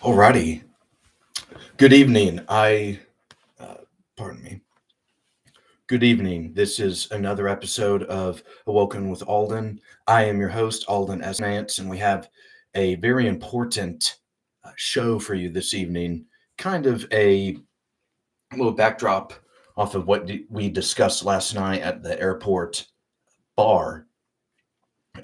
Alrighty. Good evening. Uh, pardon me. Good evening. This is another episode of Awoken with Aulden. I am your host, Aulden Esnance, and we have a very important show for you this evening. Kind of a little backdrop off of what we discussed last night at the airport bar,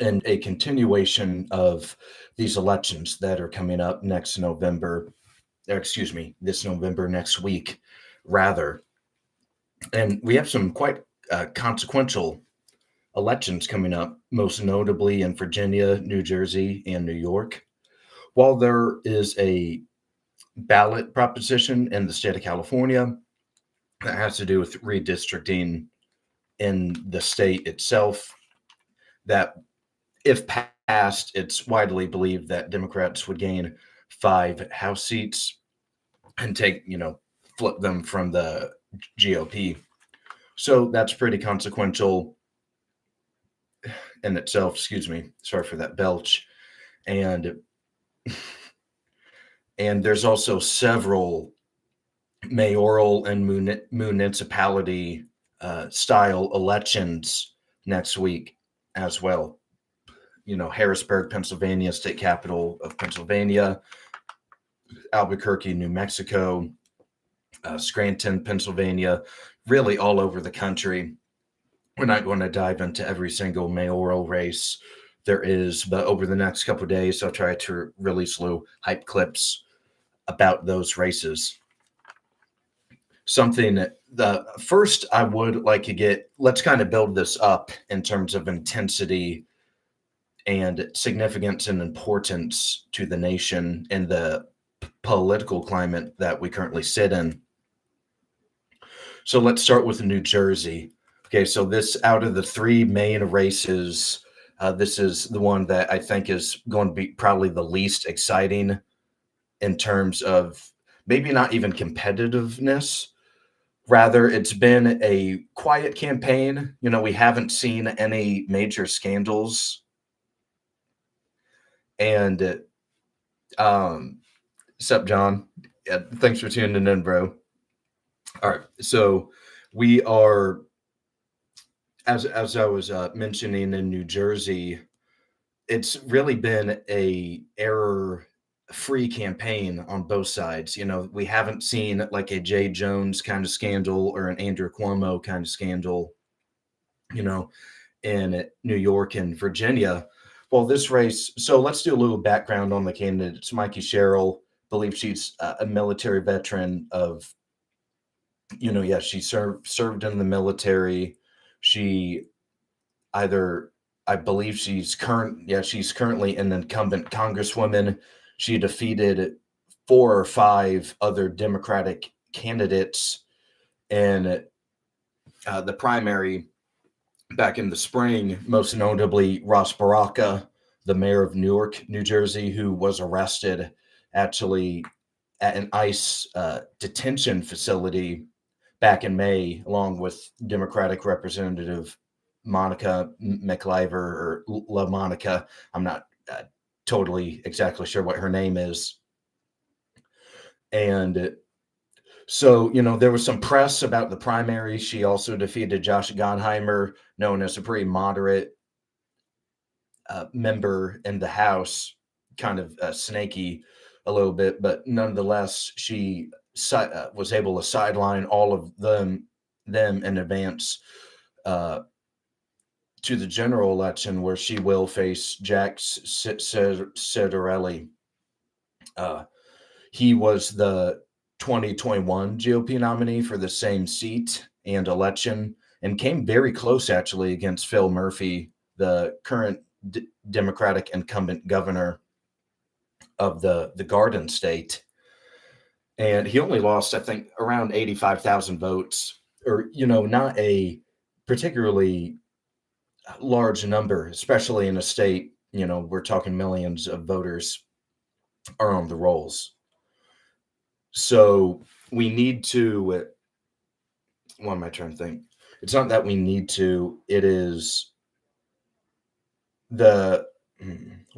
and a continuation of these elections that are coming up next November, or excuse me, this November, next week, rather. And we have some quite consequential elections coming up, most notably in Virginia, New Jersey, and New York. While there is a ballot proposition in the state of California that has to do with redistricting in the state itself, that if passed, it's widely believed that Democrats would gain 5 House seats and flip them from the GOP. So that's pretty consequential in itself. Excuse me. Sorry for that belch. And and there's also several mayoral and municipality style elections next week as well. Harrisburg, Pennsylvania, state capital of Pennsylvania, Albuquerque, New Mexico, Scranton, Pennsylvania, really all over the country. We're not going to dive into every single mayoral race there is, but over the next couple of days, I'll try to release little hype clips about those races. Something the first I would like to get, let's kind of build this up in terms of intensity and significance and importance to the nation and the political climate that we currently sit in. So let's start with New Jersey. Okay, so this out of the three main races, this is the one that I think is going to be probably the least exciting in terms of maybe not even competitiveness. Rather, it's been a quiet campaign. We haven't seen any major scandals. And, sup, John? Yeah, thanks for tuning in, bro. All right, so we are, as I was mentioning in New Jersey, it's really been a error-free campaign on both sides. We haven't seen like a Jay Jones kind of scandal or an Andrew Cuomo kind of scandal, you know, in New York and Virginia. Well, this race, so let's do a little background on the candidates. Mikey Sherrill, believe she's a military veteran of, yeah, she served in the military. She either, I believe she's currently an incumbent congresswoman. She defeated 4 or 5 other Democratic candidates in the primary back in the spring, most notably Ross Baraka, the mayor of Newark, New Jersey, who was arrested actually at an ICE detention facility back in May, along with Democratic Representative Monica McIver or La Monica. I'm not totally exactly sure what her name is. And so, there was some press about the primary. She also defeated Josh Gottheimer, known as a pretty moderate member in the House, kind of snaky a little bit, but nonetheless, she was able to sideline all of them in advance to the general election, where she will face Jack Ciattarelli. He was the 2021 GOP nominee for the same seat and election, and came very close actually against Phil Murphy, the current Democratic incumbent governor of the Garden State. And he only lost, I think, around 85,000 votes, or, not a particularly large number, especially in a state, we're talking millions of voters are on the rolls. So we need to, what am I trying to think? It's not that we need to, it is what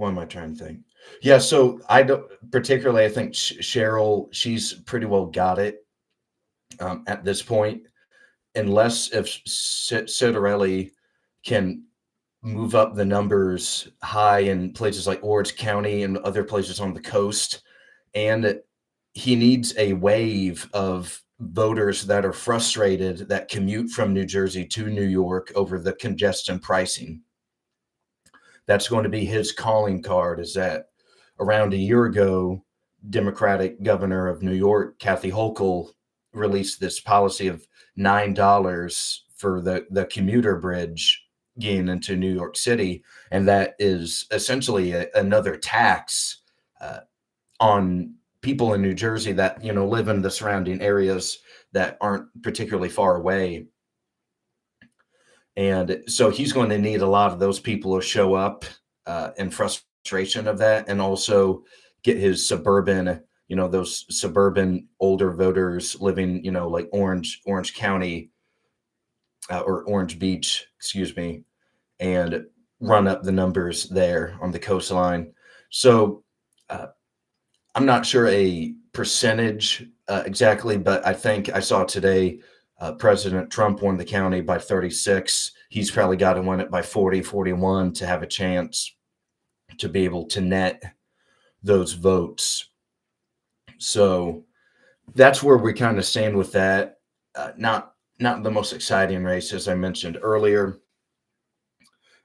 am I trying to think? Yeah, so I don't particularly. I think Cheryl, she's pretty well got it at this point, unless if Citarelli can move up the numbers high in places like Orange County and other places on the coast, and he needs a wave of voters that are frustrated that commute from New Jersey to New York over the congestion pricing. That's going to be his calling card. Is that around a year ago, Democratic governor of New York, Kathy Hochul, released this policy of $9 for the commuter bridge getting into New York City. And that is essentially another tax uh, on people in New Jersey that, live in the surrounding areas that aren't particularly far away. And so he's going to need a lot of those people to show up in frustration of that, and also get his suburban, those suburban older voters living, like Orange County or Orange Beach, excuse me, and run up the numbers there on the coastline. So uh, I'm not sure a percentage exactly, but I think I saw today President Trump won the county by 36. He's probably got to win it by 40, 41 to have a chance to be able to net those votes. So that's where we kind of stand with that. Not the most exciting race, as I mentioned earlier,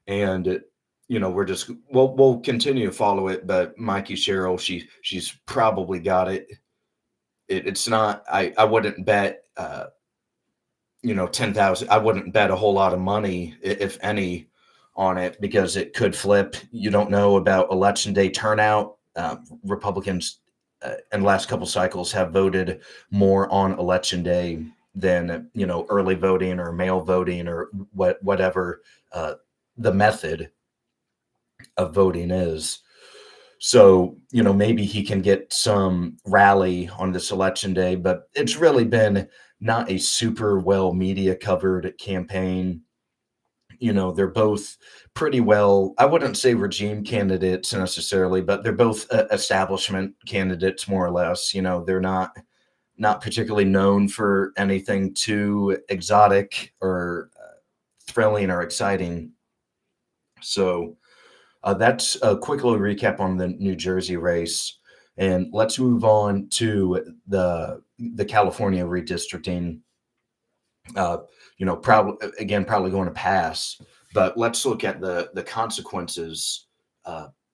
and we'll continue to follow it. But Mikey Sherrill, she's probably got it. It's not. I wouldn't bet. 10,000. I wouldn't bet a whole lot of money, if any, on it, because it could flip. You don't know about election day turnout. Republicans in the last couple cycles have voted more on election day than early voting or mail voting or whatever the method of voting is. So, maybe he can get some rally on this election day, but it's really been not a super well media covered campaign. They're both pretty well, I wouldn't say regime candidates necessarily, but they're both establishment candidates, more or less. They're not particularly known for anything too exotic or thrilling or exciting. So, that's a quick little recap on the New Jersey race, and let's move on to the California redistricting. Uh, probably going to pass, but let's look at the consequences.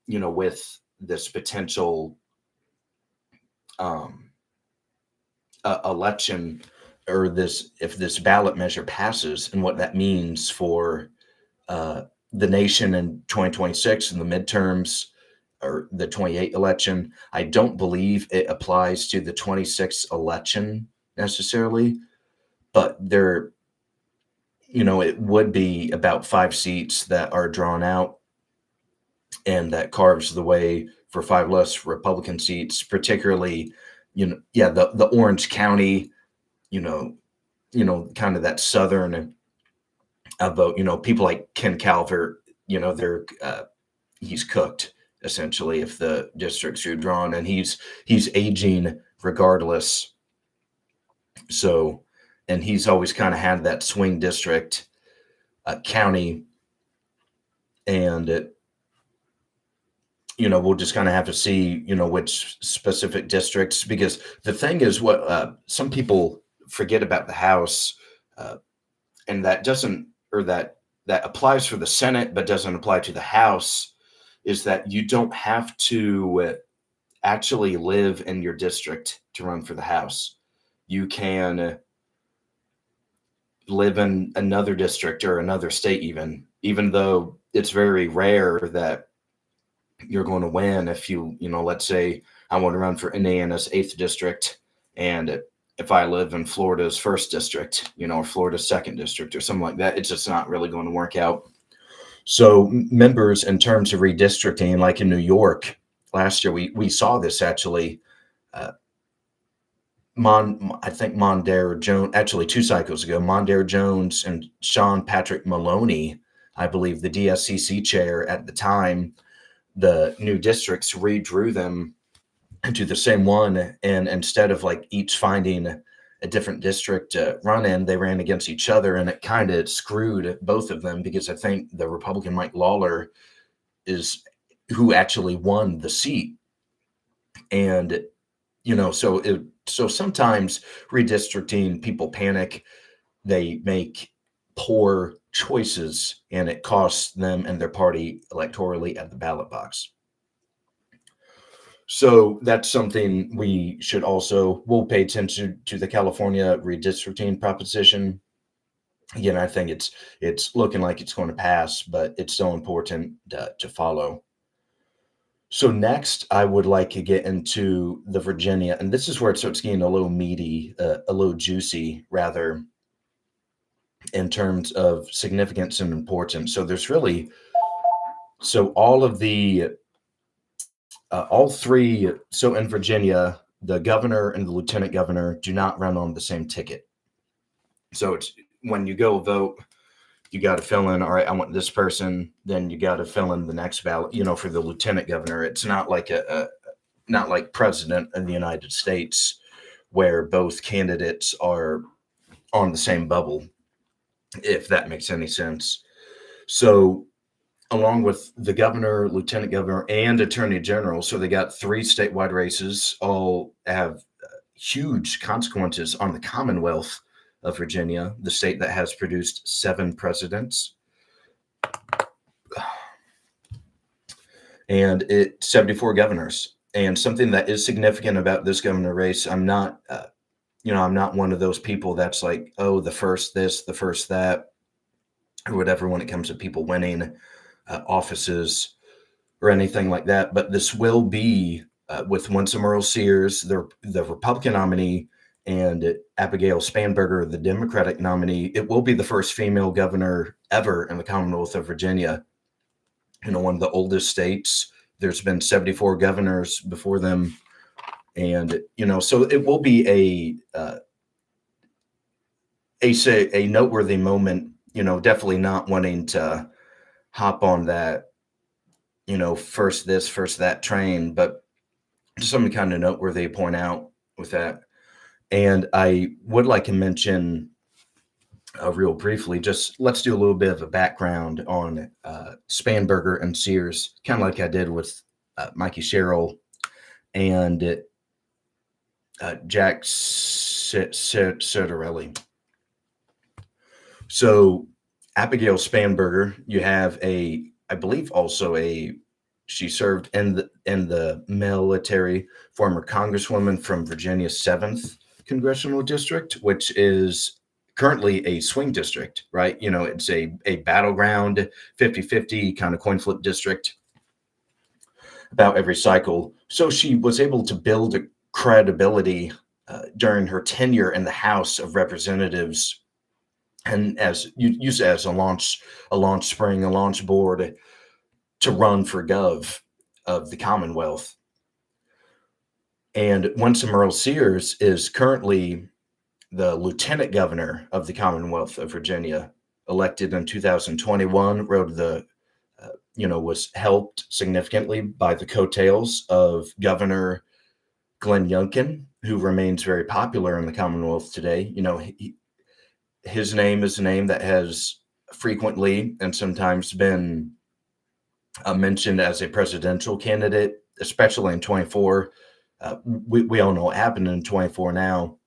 With this potential um, election, or this if this ballot measure passes, and what that means for uh, the nation in 2026 and the midterms or the 28 election. I don't believe it applies to the 26 election necessarily, but it would be about 5 seats that are drawn out, and that carves the way for 5 less Republican seats, particularly, yeah, the Orange County, you know, kind of that southern vote. People like Ken Calvert, they're he's cooked essentially if the districts are drawn, and he's aging regardless. So, and he's always kind of had that swing district county, and we'll just kind of have to see which specific districts, because the thing is what some people forget about the House, uh, and that doesn't, or that applies for the Senate but doesn't apply to the House, is that you don't have to actually live in your district to run for the House. You can live in another district or another state, even though it's very rare that you're going to win. If let's say I want to run for Indiana's 8th district, and if I live in Florida's 1st district, or Florida's 2nd district or something like that, it's just not really going to work out. So members, in terms of redistricting, like in New York last year, we saw this actually. Uh, I think Mondaire Jones, actually 2 cycles ago, Mondaire Jones and Sean Patrick Maloney, I believe the DSCC chair at the time, the new districts redrew them into the same one, and instead of like each finding a different district to run in, they ran against each other, and it kind of screwed both of them because I think the Republican Mike Lawler is who actually won the seat. And so sometimes redistricting, people panic, they make poor choices, and it costs them and their party electorally at the ballot box. So that's something we'll pay attention to the California redistricting proposition. Again, I think it's looking like it's going to pass, but it's so important to follow. So next, I would like to get into the Virginia, and this is where it starts getting a little meaty, a little juicy, rather, in terms of significance and importance. So there's really, so all three. So in Virginia, the governor and the lieutenant governor do not run on the same ticket. So it's when you go vote, you got to fill in, all right, I want this person, then you got to fill in the next ballot, for the lieutenant governor. It's not like not like president of the United States where both candidates are on the same bubble, if that makes any sense. So along with the governor, lieutenant governor, and attorney general, so they got three statewide races, all have huge consequences on the Commonwealth of Virginia, the state that has produced 7 presidents. And 74 governors. And something that is significant about this governor race, I'm not one of those people that's like, oh, the first this, the first that, or whatever when it comes to people winning offices or anything like that. But this will be with Winsome Earl Sears, the Republican nominee, and Abigail Spanberger, the Democratic nominee. It will be the first female governor ever in the Commonwealth of Virginia. One of the oldest states. There's been 74 governors before them. And, so it will be a noteworthy moment, definitely not wanting to hop on that, first this, first that train, but just something kind of noteworthy to point out with that. And I would like to mention real briefly, just let's do a little bit of a background on Spanberger and Sears, kind of like I did with Mikey Sherrill and Jack Ciattarelli. So Abigail Spanberger, you have I believe also she served in the military, former congresswoman from Virginia's 7th congressional district, which is currently a swing district, right? It's a battleground 50-50 kind of coin flip district about every cycle. So she was able to build credibility during her tenure in the House of Representatives, and as used as a launch spring, a launch board to run for gov of the Commonwealth. And Winsome Earl Sears is currently the lieutenant governor of the Commonwealth of Virginia, elected in 2021, was helped significantly by the coattails of Governor Glenn Youngkin, who remains very popular in the Commonwealth today. His name is a name that has frequently and sometimes been mentioned as a presidential candidate, especially in 24. We all know what happened in 24 now.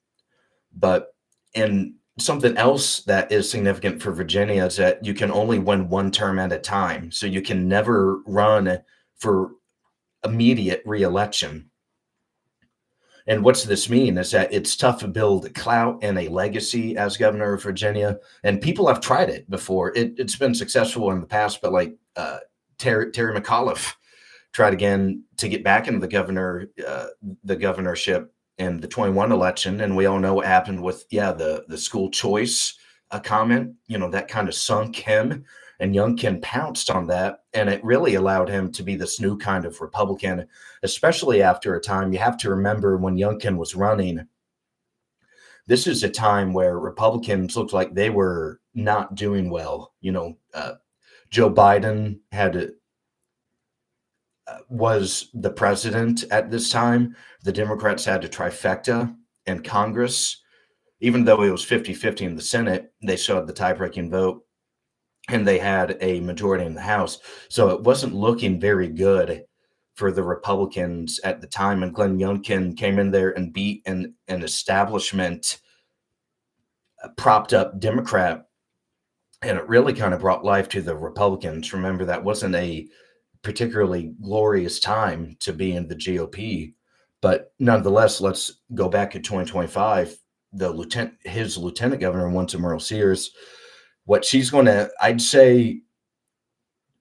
But and something else that is significant for Virginia is that you can only win one term at a time. So you can never run for immediate reelection. And what's this mean is that it's tough to build clout and a legacy as governor of Virginia. And people have tried it before. It's been successful in the past, but like Terry McAuliffe tried again to get back into the governorship in the 21 election. And we all know what happened with, the school choice comment, that kind of sunk him, and Youngkin pounced on that. And it really allowed him to be this new kind of Republican, especially after a time. You have to remember when Youngkin was running, this is a time where Republicans looked like they were not doing well. Joe Biden had was the president at this time. The Democrats had a trifecta in Congress. Even though it was 50-50 in the Senate, they still had the tie-breaking vote, and they had a majority in the House. So it wasn't looking very good for the Republicans at the time. And Glenn Youngkin came in there and beat an establishment propped up Democrat, and it really kind of brought life to the Republicans. Remember, that wasn't a particularly glorious time to be in the GOP. But nonetheless, let's go back to 2025. His lieutenant governor, Winsome Earl-Sears, what she's going to, I'd say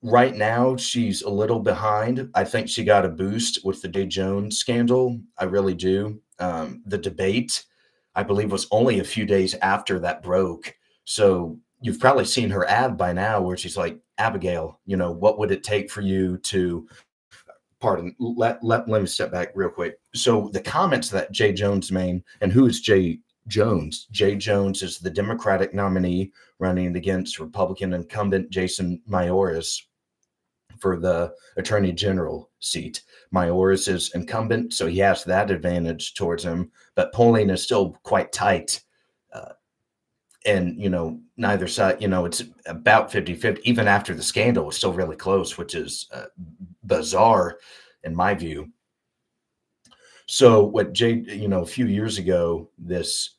right now, she's a little behind. I think she got a boost with the Jay Jones scandal. I really do. The debate, I believe, was only a few days after that broke. So you've probably seen her ad by now where she's like, Abigail, what would it take for you to, pardon, let me step back real quick. So the comments that Jay Jones made, and who is Jay Jones? Jay Jones is the Democratic nominee running against Republican incumbent Jason Mayoras for the Attorney General seat. Mayoras is incumbent, so he has that advantage towards him, but polling is still quite tight. And, neither side, it's about 50-50. Even after the scandal, it's still really close, which is bizarre in my view. So what a few years ago, this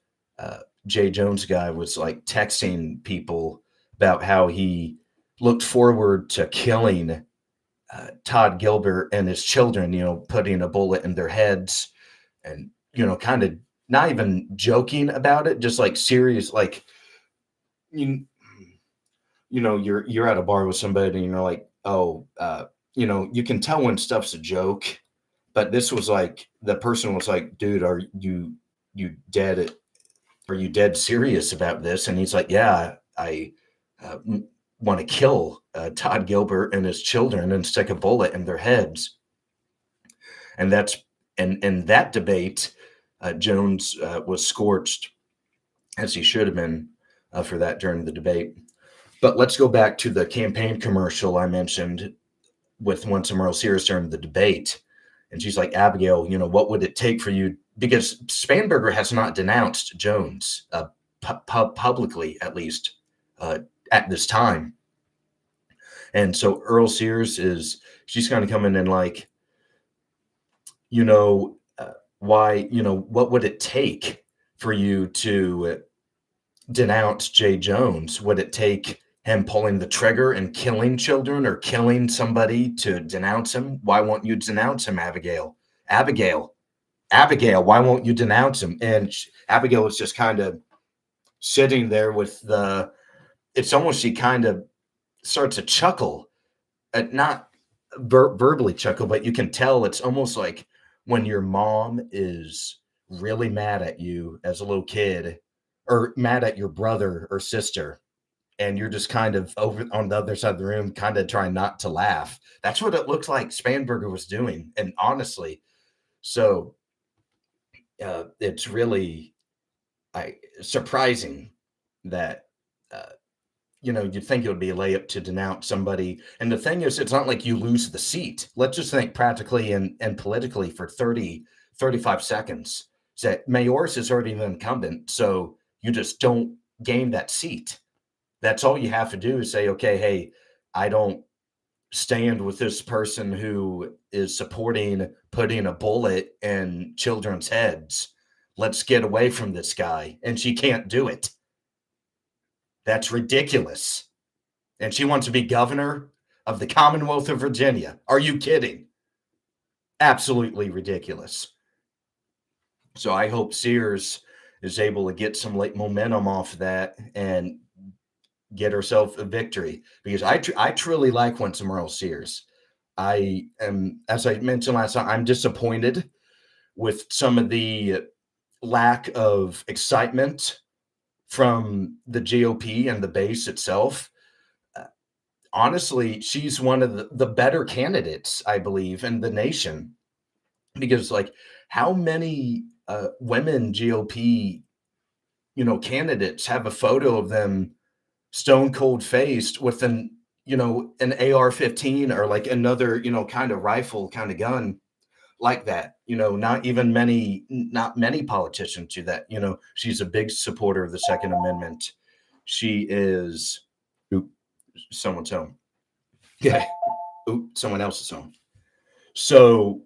Jay Jones guy was like texting people about how he looked forward to killing Todd Gilbert and his children, putting a bullet in their heads and, kind of not even joking about it, just like serious, like, you're at a bar with somebody and you're like, oh, you can tell when stuff's a joke, but this was like, the person was like, dude, are you dead? Are you dead serious about this? And he's like, yeah, I want to kill Todd Gilbert and his children and stick a bullet in their heads. And that's, and in that debate, Jones was scorched, as he should have been for that during the debate. But let's go back to the campaign commercial I mentioned with Winsome Earl-Sears during the debate. And she's like, Abigail, what would it take for you? Because Spanberger has not denounced Jones publicly, at least at this time. And so Earl-Sears she's kind of coming in like, why, what would it take for you to denounce Jay Jones? Would it take him pulling the trigger and killing children or killing somebody to denounce him? Why won't you denounce him, Abigail? Abigail, why won't you denounce him? And Abigail was just kind of sitting there with it's almost, she kind of starts to chuckle, not verbally chuckle, but you can tell it's almost like when your mom is really mad at you as a little kid, or mad at your brother or sister, and you're just kind of over on the other side of the room, kind of trying not to laugh. That's what it looked like Spanberger was doing. And honestly, so it's really surprising that, you'd think it would be a layup to denounce somebody. And the thing is, it's not like you lose the seat. Let's just think practically and politically for 35 seconds. So Mayoras is already the incumbent, so you just don't gain that seat. That's all you have to do is say, okay, hey, I don't stand with this person who is supporting putting a bullet in children's heads. Let's get away from this guy. And she can't do it. That's ridiculous. And she wants to be governor of the Commonwealth of Virginia. Are you kidding? Absolutely ridiculous. So I hope Sears is able to get some momentum off of that and get herself a victory, because I truly like Winsome Earl-Sears. I am, as I mentioned last time, I'm disappointed with some of the lack of excitement from the GOP and the base itself. Honestly, she's one of the better candidates, I believe, in the nation, because like how many women GOP, candidates have a photo of them stone cold faced with an, an AR-15 or like another, kind of rifle kind of gun like that. Not many politicians do that. She's a big supporter of the Second Amendment. She is, oop, someone's home. Yeah. Oop, someone else's home. So,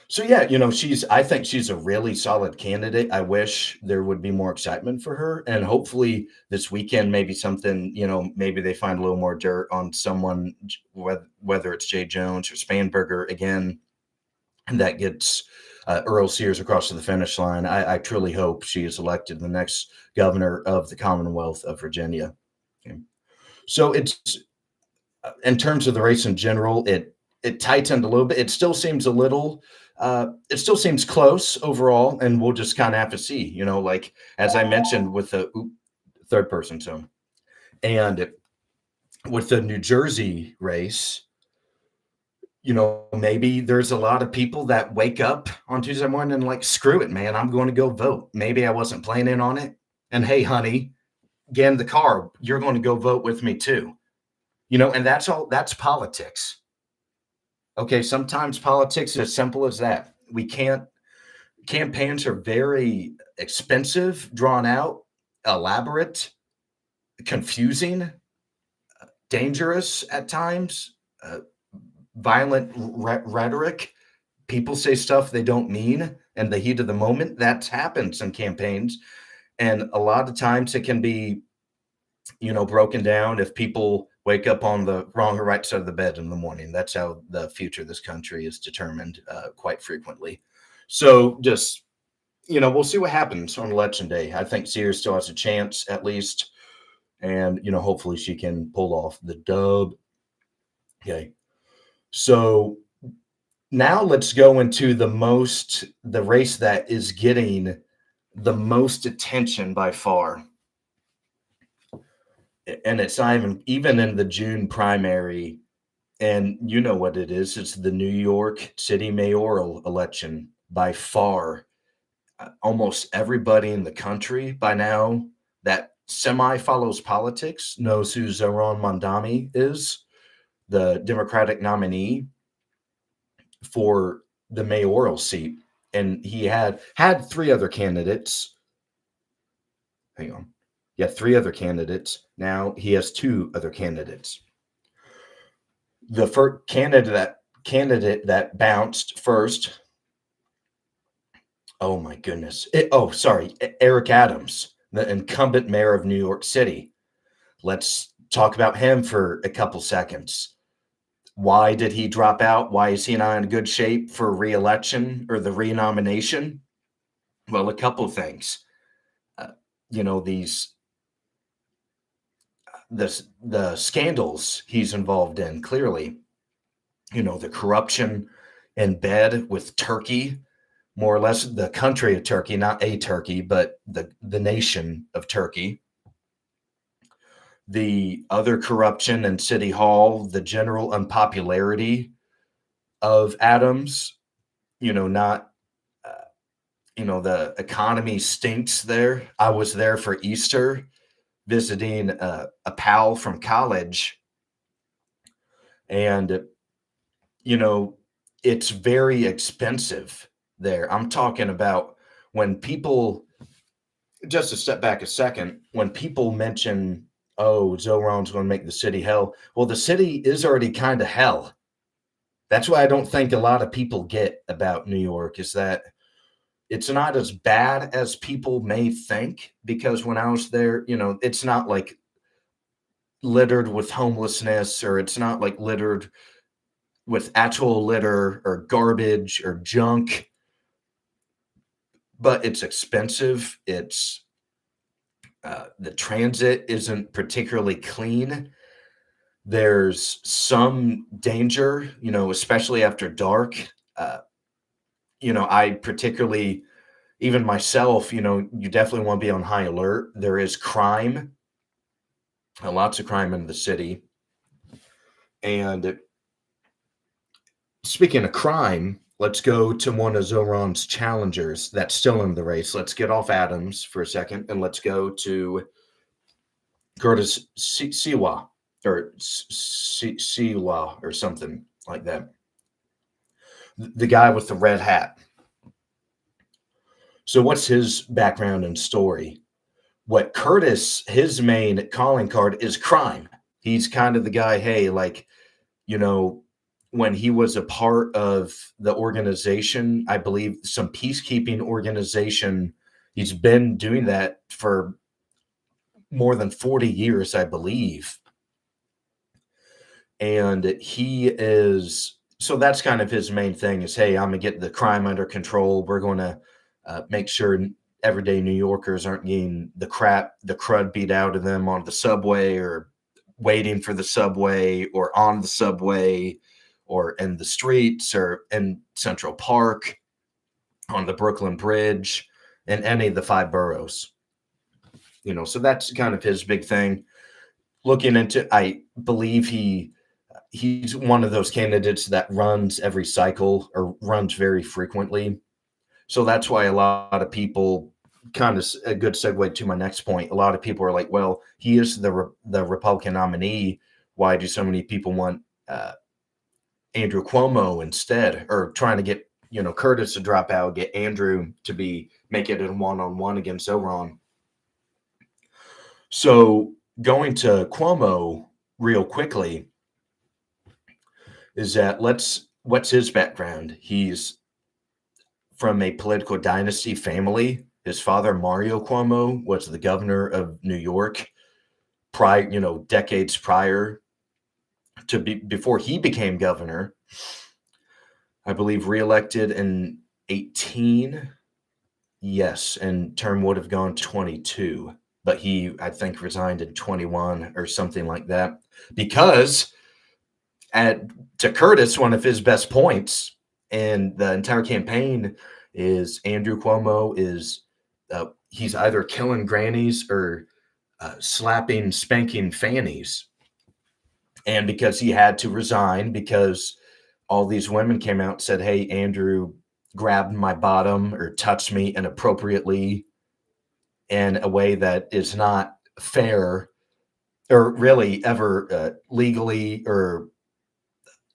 so yeah, I think she's a really solid candidate. I wish there would be more excitement for her. And hopefully this weekend, maybe something, maybe they find a little more dirt on someone, whether it's Jay Jones or Spanberger again, and that gets Earl Sears across to the finish line. I truly hope she is elected the next governor of the Commonwealth of Virginia. Okay. So it's in terms of the race in general, it tightened a little bit. It still seems it still seems close overall, and we'll just kind of have to see. Like as I mentioned with the third person zone, and with the New Jersey race, maybe there's a lot of people that wake up on Tuesday morning and like, screw it, man, I'm going to go vote. Maybe I wasn't planning on it. And hey, honey, get in the car. You're going to go vote with me too. And that's politics. Okay. Sometimes politics is as simple as that. Campaigns are very expensive, drawn out, elaborate, confusing, dangerous at times, violent rhetoric. People say stuff they don't mean in the heat of the moment. That's happens in campaigns. And a lot of times it can be, broken down if people wake up on the wrong or right side of the bed in the morning. That's how the future of this country is determined quite frequently. So just, we'll see what happens on election day. I think Sears still has a chance at least. And, hopefully she can pull off the dub. Okay. So now let's go into the race that is getting the most attention by far. And it's not even in the June primary. And you know what it is. It's the New York City mayoral election by far. Almost everybody in the country by now that semi follows politics knows who Zohran Mamdani is, the Democratic nominee for the mayoral seat. And he had three other candidates. Hang on. Yeah, three other candidates. Now he has two other candidates. The first candidate that bounced first. Oh my goodness. Eric Adams, the incumbent mayor of New York City. Let's talk about him for a couple seconds. Why did he drop out? Why is he not in good shape for re-election or the renomination? Well, a couple of things. The scandals he's involved in, clearly, the corruption in bed with Turkey, more or less the country of Turkey, not a Turkey, but the nation of Turkey. The other corruption in City Hall, the general unpopularity of Adams, not, the economy stinks there. I was there for Easter visiting a pal from college, and, it's very expensive there. I'm talking about when people, just to step back a second, when people mention, oh, Zohran's going to make the city hell. Well, the city is already kind of hell. That's why I don't think a lot of people get about New York is that it's not as bad as people may think, because when I was there, it's not like littered with homelessness, or it's not like littered with actual litter or garbage or junk, but it's expensive. It's the transit isn't particularly clean. There's some danger, especially after dark. I particularly, even myself, you definitely want to be on high alert. There is crime, lots of crime in the city. And speaking of crime, let's go to one of Zohran's challengers that's still in the race. Let's get off Adams for a second, and let's go to Curtis Siwa. or Sila or something like that. The guy with the red hat. So what's his background and story? What Curtis, his main calling card is crime. He's kind of the guy, hey, like, you know, when he was a part of the organization, I believe some peacekeeping organization, he's been doing that for more than 40 years, I believe. And he is, so that's kind of his main thing is, hey, I'm going to get the crime under control. We're going to make sure everyday New Yorkers aren't getting the crud beat out of them on the subway or waiting for the subway or on the subway or in the streets or in Central Park, on the Brooklyn Bridge, and any of the 5 boroughs. So that's kind of his big thing. Looking into, I believe he's one of those candidates that runs every cycle or runs very frequently. So that's why a lot of people, kind of a good segue to my next point, a lot of people are like, well, he is the Republican nominee. Why do so many people want Andrew Cuomo instead, or trying to get Curtis to drop out, get Andrew to make it a one-on-one against Oron? So going to Cuomo real quickly is that what's his background? He's from a political dynasty family. His father, Mario Cuomo, was the governor of New York decades prior to before he became governor. I believe reelected in 18. Yes, and term would have gone 22, but he, I think, resigned in 21 or something like that because to Curtis, one of his best points in the entire campaign is Andrew Cuomo is he's either killing grannies or slapping, spanking fannies. And because he had to resign because all these women came out and said, hey, Andrew grabbed my bottom or touched me inappropriately in a way that is not fair or really ever legally or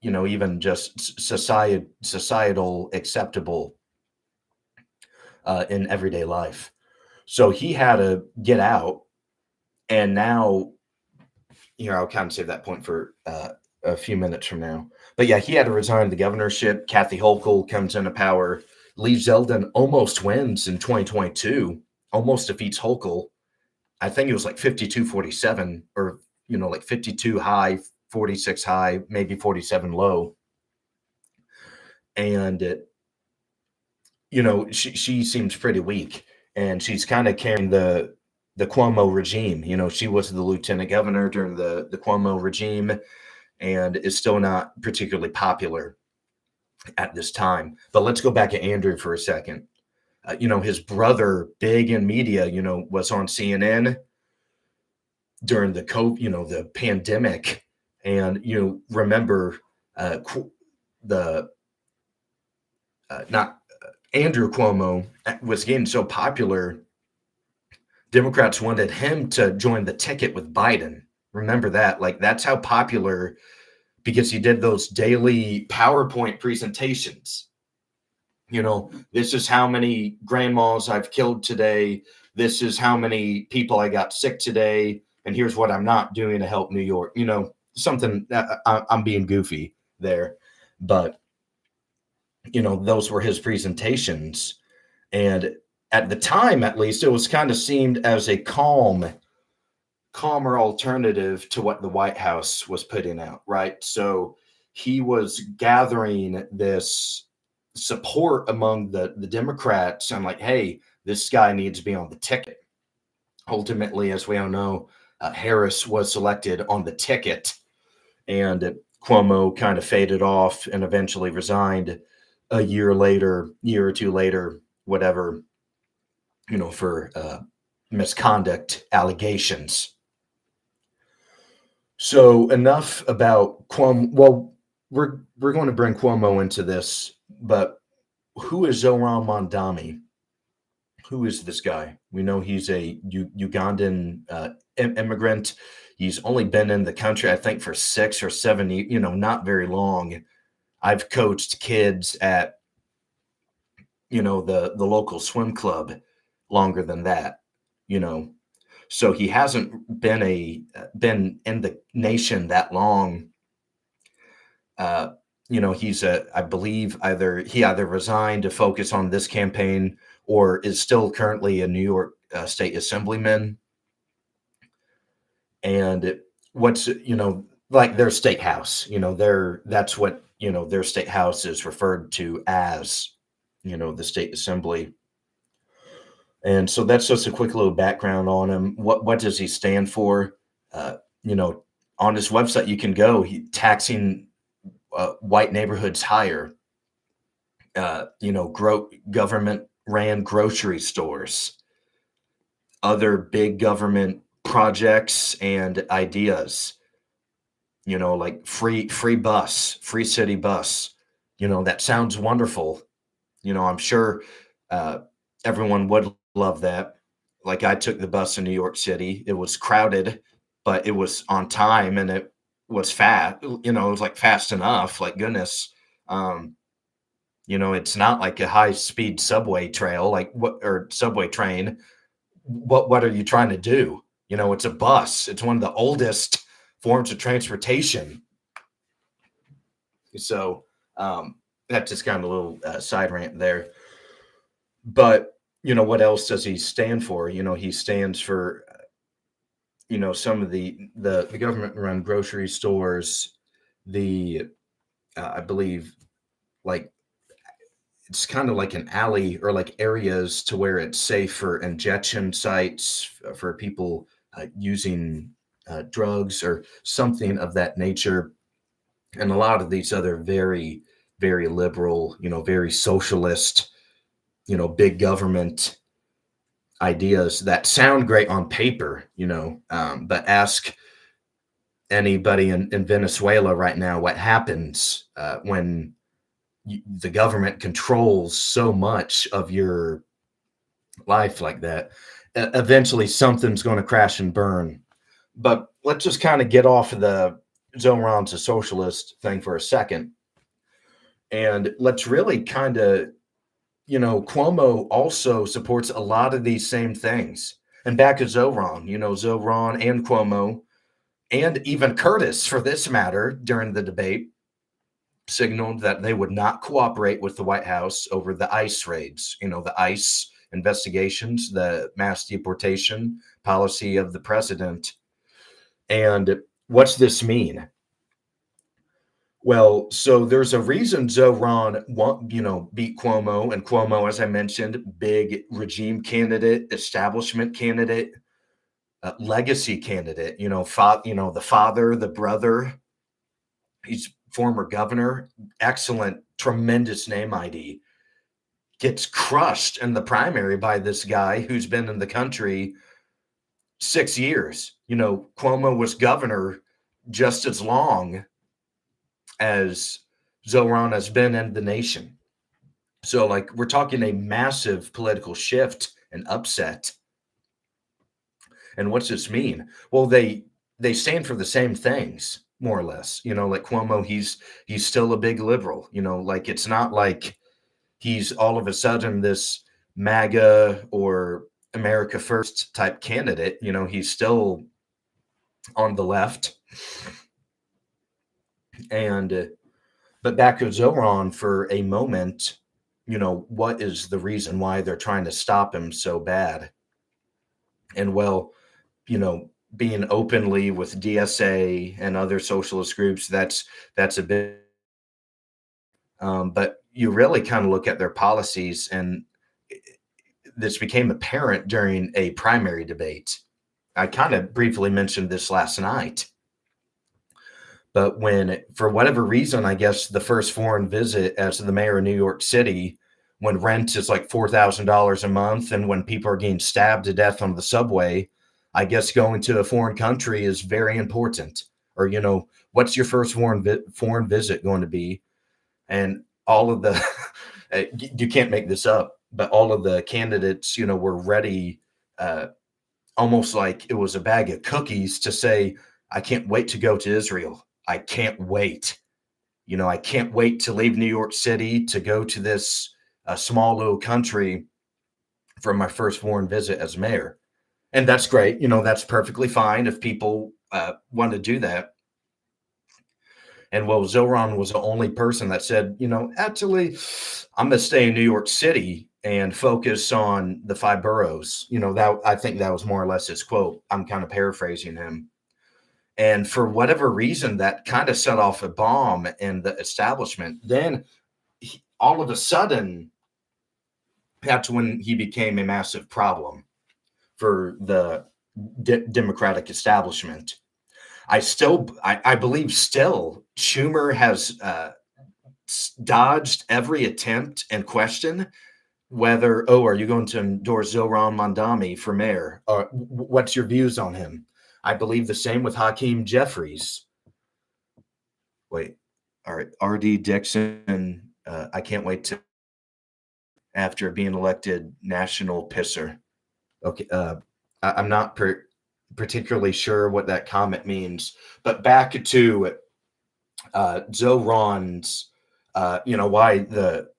even just societal acceptable in everyday life. So he had to get out, and now, I'll kind of save that point for a few minutes from now. But yeah, he had to resign the governorship. Kathy Hochul comes into power. Lee Zeldin almost wins in 2022, almost defeats Hochul. I think it was like 52-47 or, like 52 high, 46 high, maybe 47 low. And she seems pretty weak, and she's kind of carrying the Cuomo regime. She was the lieutenant governor during the Cuomo regime and is still not particularly popular at this time. But let's go back to Andrew for a second. His brother, big in media, was on CNN during the COVID, the pandemic. And, remember not Andrew Cuomo was getting so popular, Democrats wanted him to join the ticket with Biden. Remember that? Like, that's how popular, because he did those daily PowerPoint presentations. This is how many grandmas I've killed today. This is how many people I got sick today. And here's what I'm not doing to help New York. Something I'm being goofy there. But, those were his presentations. And at the time, at least, it was kind of seemed as a calmer alternative to what the White House was putting out, right? So he was gathering this support among the Democrats and like, hey, this guy needs to be on the ticket. Ultimately, as we all know, Harris was selected on the ticket, and Cuomo kind of faded off and eventually resigned a year or two later, whatever, for misconduct allegations. So enough about Cuomo. Well, we're going to bring Cuomo into this, but who is Zohran Mamdani? Who is this guy? We know he's a Ugandan immigrant. He's only been in the country, I think, for 6 or 7 years, not very long. I've coached kids at, the local swim club longer than that, you know. So he hasn't been in the nation that long. Uh, he's I believe he either resigned to focus on this campaign or is still currently a New York state assemblyman. And what's like their state house, that's what their state house is referred to as, the state assembly. And so that's just a quick little background on him. What does he stand for? Uh, you know, on his website you can go. He taxing white neighborhoods higher. Government ran grocery stores, other big government projects and ideas. Like free bus, free city bus. That sounds wonderful. I'm sure uh, everyone would love that. Like I took the bus in New York City. It was crowded, but it was on time and it was fast. It was like fast enough. Like goodness, it's not like a high speed subway trail, like what or subway train. What are you trying to do? It's a bus. It's one of the oldest forms of transportation. So that's just kind of a little side rant there. But what else does he stand for? He stands for some of the government run grocery stores, the I believe like it's kind of like an alley or like areas to where it's safe for injection sites for people using drugs or something of that nature. And a lot of these other very, very liberal, very socialist, big government ideas that sound great on paper, but ask anybody in Venezuela right now what happens when the government controls so much of your life like that. Eventually, something's going to crash and burn. But let's just kind of get off of the Zoran's a socialist thing for a second. And let's really kind of, Cuomo also supports a lot of these same things. And back to Zoran, Zoran and Cuomo, and even Curtis, for this matter, during the debate, signaled that they would not cooperate with the White House over the ICE raids, the ICE investigations, the mass deportation policy of the president. And what's this mean? Well, so there's a reason Zoran beat Cuomo, and Cuomo, as I mentioned, big regime candidate, establishment candidate, legacy candidate. The father, the brother. He's former governor, excellent, tremendous name ID. Gets crushed in the primary by this guy who's been in the country 6 years. Cuomo was governor just as long as Zoran has been in the nation. So, like, we're talking a massive political shift and upset. And what's this mean? Well, they stand for the same things, more or less. Like Cuomo, he's still a big liberal. Like it's not like he's all of a sudden this MAGA or America First type candidate. He's still on the left. And but back to Zoran for a moment, what is the reason why they're trying to stop him so bad? And well, being openly with DSA and other socialist groups, that's a bit. But you really kind of look at their policies, and this became apparent during a primary debate. I kind of briefly mentioned this last night. But when, for whatever reason, I guess the first foreign visit as the mayor of New York City, when rent is like $4,000 a month and when people are getting stabbed to death on the subway, I guess going to a foreign country is very important. Or, what's your first foreign visit going to be? And all of the, you can't make this up, but all of the candidates, were ready, almost like it was a bag of cookies to say, I can't wait to go to Israel. I can't wait. I can't wait to leave New York City to go to this small little country for my first foreign visit as mayor. And that's great. That's perfectly fine if people want to do that. And well, Zoran was the only person that said, actually, I'm going to stay in New York City and focus on the five boroughs. That I think that was more or less his quote. I'm kind of paraphrasing him. And for whatever reason, that kind of set off a bomb in the establishment. Then all of a sudden, that's when he became a massive problem for the Democratic establishment. I believe still Schumer has dodged every attempt and question whether, are you going to endorse Zoran Mondami for mayor? Or what's your views on him? I believe the same with Hakeem Jeffries. Wait, all right, R.D. Dixon. I can't wait to after being elected national pisser. Okay, I'm not particularly sure what that comment means, but back to Zoran's, why the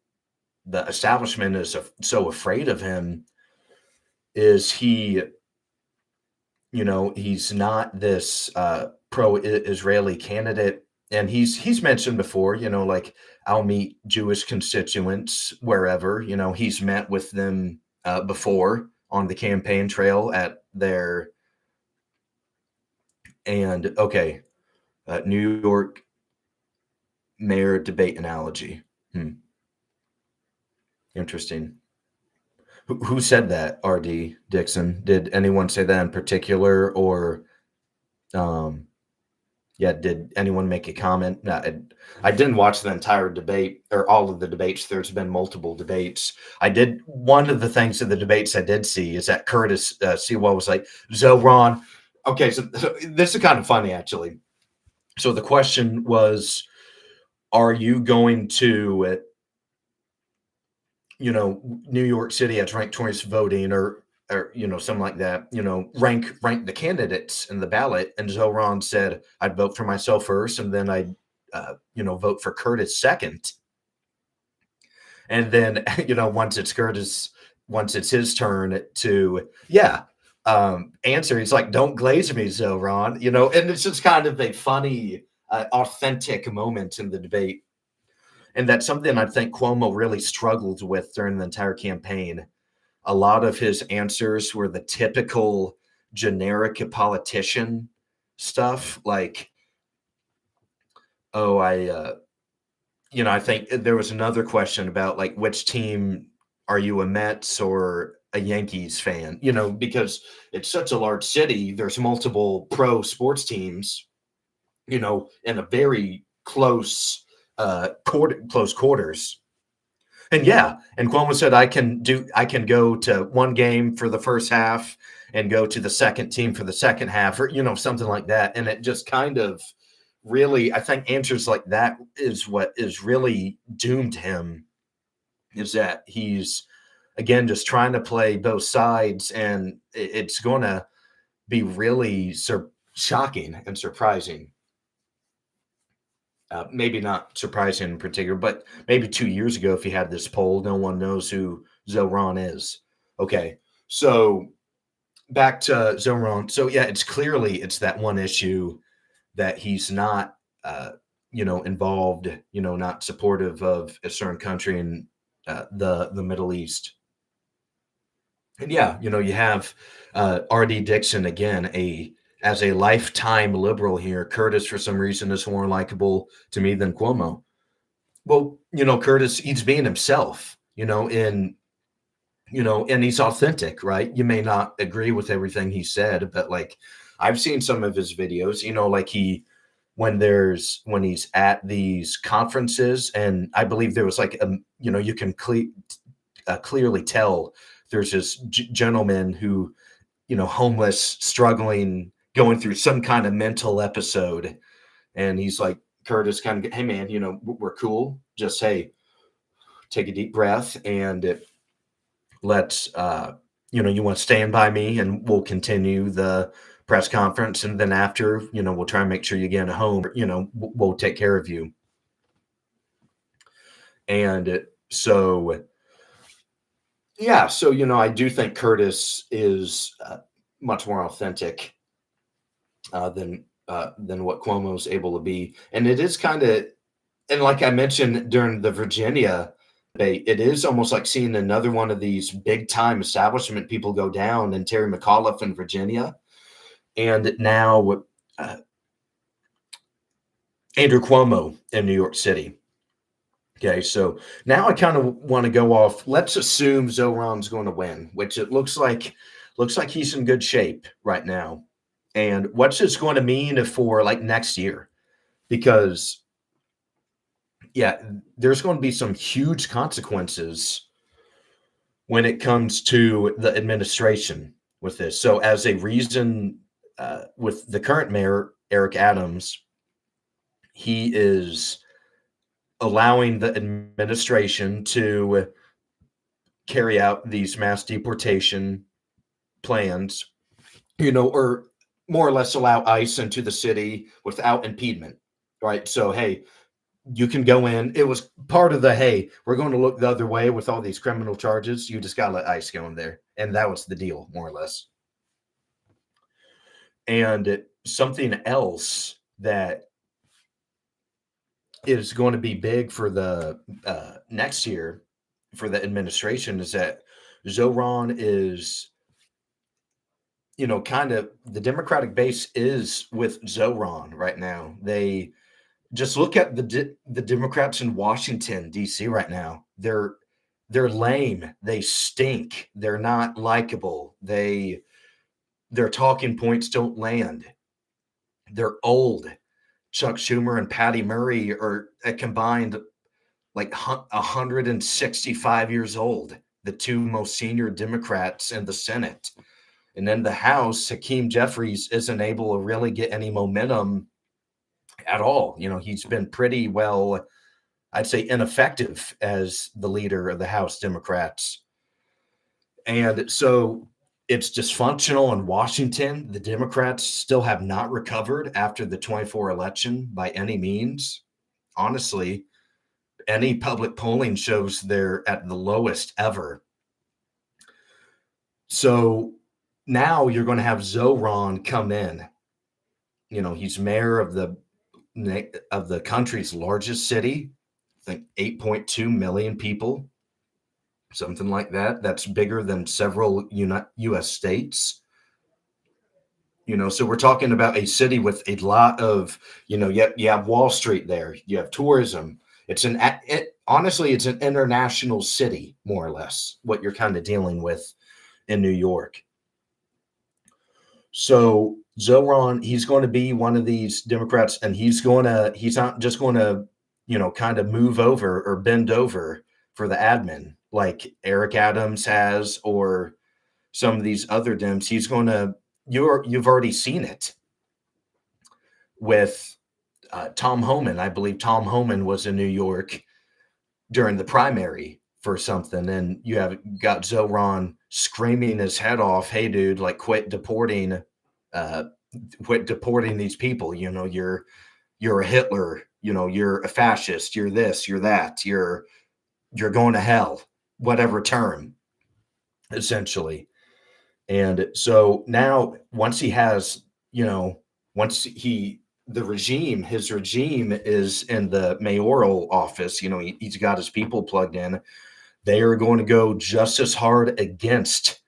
establishment is so afraid of him is he's not this pro-Israeli candidate, and he's mentioned before, like I'll meet Jewish constituents wherever, he's met with them before on the campaign trail at their and okay, New York mayor debate analogy. Interesting. Who said that? R.D. Dixon. Did anyone say that in particular, or did anyone make a comment? No, I didn't watch the entire debate or all of the debates. There's been multiple debates. One of the things of the debates I did see is that Curtis Sewell was like, Zoran. Okay, so this is kind of funny, actually. So the question was, are you going to, New York City has ranked choice voting or something like that, rank the candidates in the ballot. And Zoran said, I'd vote for myself first, and then I'd, vote for Curtis second. And then, once it's his turn to, answer, he's like, don't glaze me, Zoran, and it's just kind of a funny, authentic moment in the debate. And that's something I think Cuomo really struggled with during the entire campaign. A lot of his answers were the typical generic politician stuff, like, I think there was another question about like, which team are you, a Mets or a Yankees fan? Because it's such a large city, there's multiple pro sports teams, in a very close quarters. And and Cuomo said, I can go to one game for the first half and go to the second team for the second half, or something like that. And it just kind of really, I think answers like that is what is really doomed him, is that he's again just trying to play both sides, and it's going to be really shocking and surprising. Maybe not surprising in particular, but maybe 2 years ago, if you had this poll, no one knows who Zoran is. Okay, so back to Zoran. So it's that one issue that he's not, involved, not supportive of a certain country in the Middle East. And you have R.D. Dixon again, as a lifetime liberal here. Curtis, for some reason, is more likable to me than Cuomo. Well, Curtis, he's being himself, and he's authentic, right? You may not agree with everything he said, but like I've seen some of his videos, like when he's at these conferences, and I believe there was like, you can clearly tell there's this gentleman who, homeless, struggling, going through some kind of mental episode. And he's like, Curtis kind of, hey man, we're cool. Just, hey, take a deep breath and let's, you want to stand by me and we'll continue the press conference, and then after, we'll try and make sure you get a home. We'll take care of you. And so, yeah, so I do think Curtis is much more authentic than what Cuomo's able to be, and it is kind of, and like I mentioned during the Virginia debate, it is almost like seeing another one of these big time establishment people go down, and Terry McAuliffe in Virginia, and now Andrew Cuomo in New York City. Okay, so now I kind of want to go off. Let's assume Zohran's going to win, which it looks like he's in good shape right now. And what's this going to mean for like next year? Because yeah, there's going to be some huge consequences when it comes to the administration with this. So as a reason, with the current mayor, Eric Adams, he is allowing the administration to carry out these mass deportation plans, or more or less allow ICE into the city without impediment, right? So, hey, you can go in. It was part of the, hey, we're going to look the other way with all these criminal charges. You just got to let ICE go in there. And that was the deal, more or less. And something else that is going to be big for the next year for the administration is that Zohran is, kind of the Democratic base is with Zohran right now. They just look at the Democrats in Washington, D.C. right now. They're lame. They stink. They're not likable. Their talking points don't land. They're old. Chuck Schumer and Patty Murray are combined like 165 years old, the two most senior Democrats in the Senate. And in the House, Hakeem Jeffries isn't able to really get any momentum at all. He's been pretty well, I'd say, ineffective as the leader of the House Democrats. And so it's dysfunctional in Washington. The Democrats still have not recovered after the 24 election by any means. Honestly, any public polling shows they're at the lowest ever. So now you're going to have Zohran come in. He's mayor of the country's largest city, I think 8.2 million people, something like that. That's bigger than several U.S. states. So we're talking about a city with a lot of, you have Wall Street there, you have tourism. Honestly, it's an international city, more or less, what you're kind of dealing with in New York. So Zohran, he's going to be one of these Democrats, and he's not just going to, kind of move over or bend over for the admin like Eric Adams has, or some of these other Dems. He's going to, you've already seen it with Tom Homan. I believe Tom Homan was in New York during the primary for something, and you have got Zohran screaming his head off, "Hey, dude, like quit deporting these people. You're a Hitler. You're a fascist. You're this. You're that. You're going to hell." Whatever term, essentially. And so now, once he has, his regime is in the mayoral office, he's got his people plugged in. They are going to go just as hard against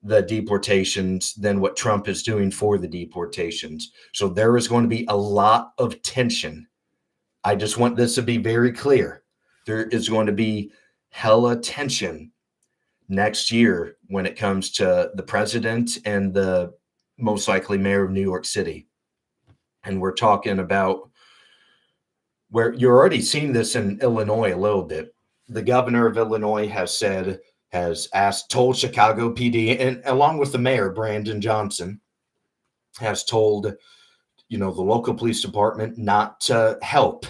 the deportations than what Trump is doing for the deportations. So there is going to be a lot of tension. I just want this to be very clear. There is going to be hella tension next year when it comes to the president and the most likely mayor of New York City. And we're talking about where you're already seeing this in Illinois a little bit. The governor of Illinois told Chicago PD, and along with the mayor, Brandon Johnson, has told, the local police department not to help